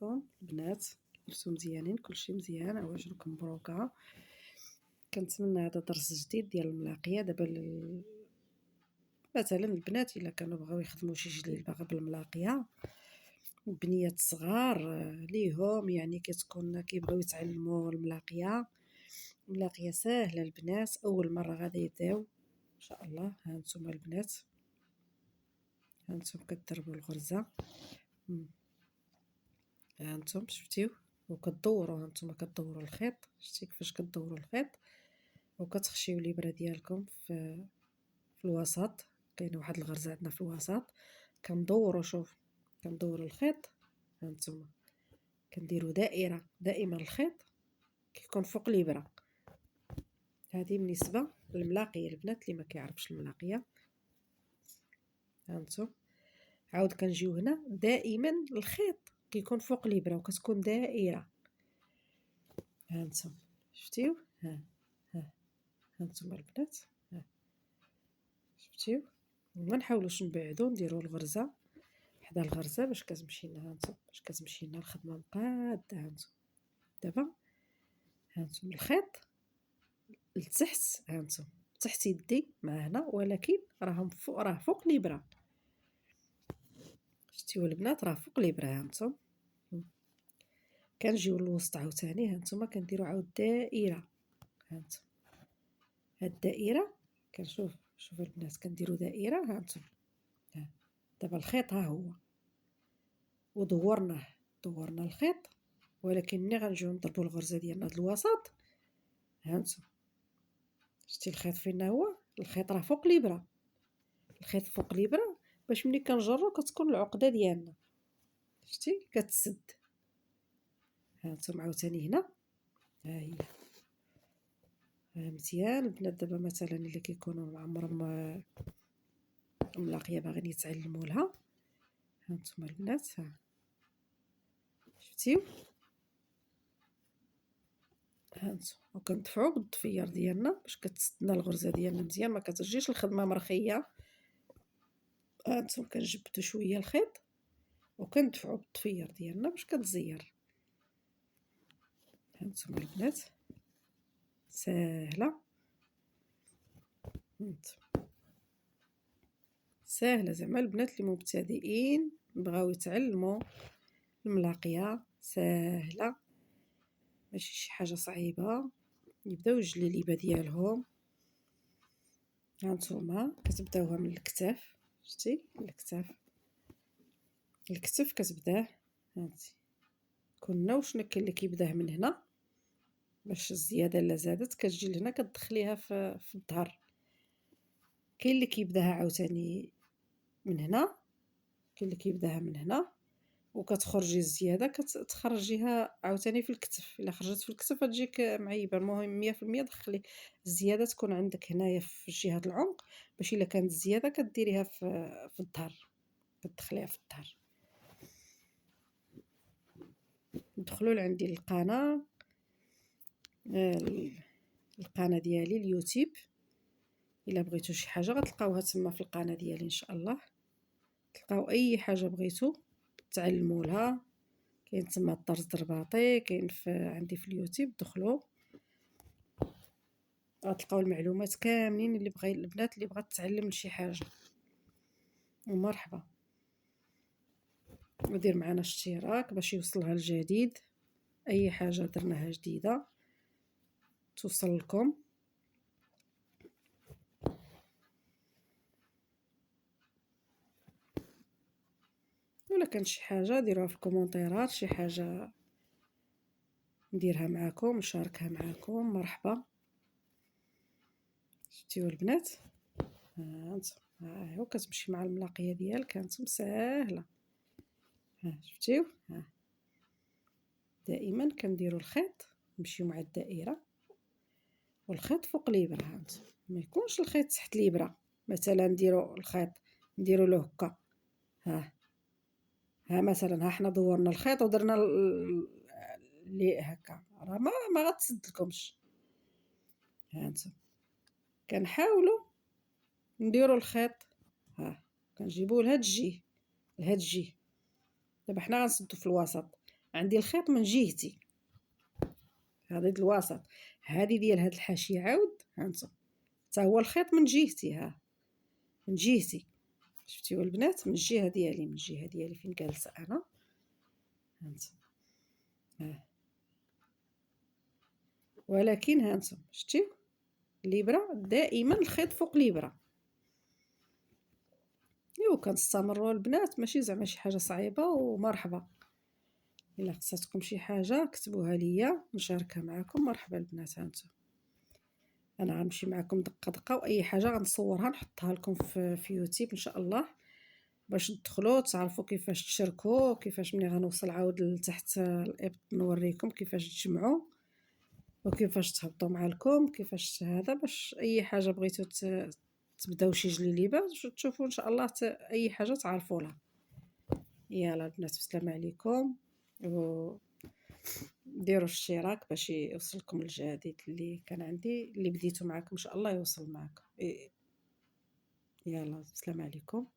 بون البنات لبسو مزيانين، كلشي مزيان، عواجبكم مبروكة. كنتمنى هذا درس جديد ديال الملاقية. دابا مثلا البنات الا كانوا بغاو يخدموا شي جليبه غير بالملاقيه، البنيات الصغار ليهم يعني كتكون كيبغيو يتعلموا الملاقيه ساهله البنات، اول مره غادي يبداو ان شاء الله. ها نتوما البنات، ها نتوما كتضربوا الغرزه، ها نتوما شفتيو، وكدوروا، ها نتوما كدوروا الخيط، شتي كيفاش كدوروا الخيط، وكتخشيو الابره ديالكم في الوسط. كاينه واحد الغرزه عندنا في الوسط كندوروا، شوف كندوروا الخيط، ها نتوما كنديروا دائره. دائما الخيط كيكون فوق الابره. هذه بالنسبه للملاقيه البنات اللي ما كيعرفش الملاقيه. ها نتوما عاود كنجيو هنا، دائما الخيط كيكون فوق الابره وكتكون دائره. ها نتوما شفتيو، ها نتوما البنات، ها شفتيو. وما نحاولوش نبعدو، نديرو الغرزه حدا الغرزه باش كتمشي لنا، ها نتوما باش كتمشي لنا الخدمه مقاده. ها نتوما دابا، ها نتوما الخيط لتحت، ها نتوما تحت يدي مع هنا، ولكن راه فوق الابره. شتيو البنات، راه فوق الابره. ها نتوما كنجيو للوسط عاوتاني، ها نتوما كنديرو عاود دائره. ها نتوما هاد الدائره كنشوف، شوفوا البنات كنديرو دائره. ها نتوما دابا الخيط ها هو، ودورنا الخيط، ولكن ملي غنجيو نضربو الغرزه ديالنا الوسط، ها نتوما شتي الخيط فين هو، الخيط راه فوق الابره، الخيط فوق الابره باش ملي كنجرو كتكون العقده ديالنا شتي كتسد. ها نتوما عاوتاني هنا، ها هي مزيان البنات. دابا مثلا اللي كيكونوا معمرهم ملاقيه باغيين يتعلموا لها، ها نتوما البنات، ها شفتيو، ها نتوما وكندفعوا بالضفير ديالنا باش كتسدنا الغرزه ديالنا مزيان، ما كتجيش الخدمه مرخيه. ها نتوما كنجبدوا شويه الخيط وكندفعوا بالضفير ديالنا باش كتزير. ها نتوما البنات ساهله، ساهله زعما البنات اللي مبتدئين بغاو يتعلموا الملاقيه ساهله، ماشي شي حاجه صعيبه. يبداو الجليبه ديالهم، ها نتوما كتبداوها من الكتاف، شتي الكتف كتبداه، هانتي كنا وشنا كاين اللي كيبداه من هنا باش الزياده الا زادت كتجي لهنا كتدخليها في الظهر. كاين اللي كيبداها عاوتاني من هنا، كاين اللي كيبداها من هنا وكتخرجي الزياده كتخرجيها عاوتاني في الكتف. الا خرجت في الكتف غتجيك معيبه. المهم 100% دخلي الزياده تكون عندك هنايا في جهه العنق، باش الا كانت الزياده كديريها في الظهر، كتدخليها في الظهر. ندخلوا لعندي القناه، القناه ديالي اليوتيوب. الا بغيتو شي حاجه غتلقاوها تما في القناه ديالي ان شاء الله. تلقاو اي حاجه بغيتو تعلموا لها، كاين تما الطرز الرباطي، كاين عندي في اليوتيوب. دخلوا غتلقاو المعلومات كاملين. اللي بغى البنات اللي بغات تتعلم شي حاجه ومرحبا، ودير معنا اشتراك باش يوصلها الجديد. اي حاجه درناها جديده توصل لكم. ولا كان شي حاجه ديروها في الكومونتيرات، شي حاجه نديرها معاكم نشاركها معاكم مرحبا. شفتيو البنات، ها هو كتمشي مع الملاقيه ديالك، هانتم ساهله. ها شفتيو، ها دائما كنديروا الخيط نمشيو مع الدائره والخيط فوق الابره. هانتم ما يكونش الخيط تحت الابره. مثلا نديروا الخيط نديروا له هكا، ها مثلا ها حنا دورنا الخيط ودرنا اللي هكا، راه ما غتسد لكمش. هانتم كنحاولوا نديروا الخيط، كنجيبوه لهاد الجهه، دابا حنا غنسدو في الوسط. عندي الخيط من جهتي، هذا الوسط، هذه ديال هاد الحاشيه عاود هانتوما حتى هو الخيط من جهتي، ها من جهتي، شفتيو البنات، من الجهه ديالي، من الجهه ديالي فين جالسه انا، هانتوما ولكن هانتوما شفتيو الابره دائما الخيط فوق الابره. ايوا كنستمروا البنات، ماشي زعما شي حاجه صعيبه، ومرحبا الا خصاتكم شي حاجه كتبوها ليا نشاركها معكم، مرحبا البنات. هانتوما انا غنمشي معكم دقه دقه، واي حاجه غنصورها نحطها لكم في يوتيوب ان شاء الله، باش تدخلوا تعرفوا كيفاش تشاركوا، كيفاش ملي غنوصل عاود لتحت الابط نوريكم كيفاش تجمعوا وكيفاش تهبطوا معكم، كيفاش هذا، باش اي حاجه بغيتو تبداو شي جليليبه تشوفوا ان شاء الله اي حاجه تعرفوا لها. يلا البنات بسلامه عليكم، وديروا الاشتراك باش يوصلكم الجديد اللي كان عندي، اللي بديتو معكم ان شاء الله يوصل معكم. يلا بسلامه عليكم.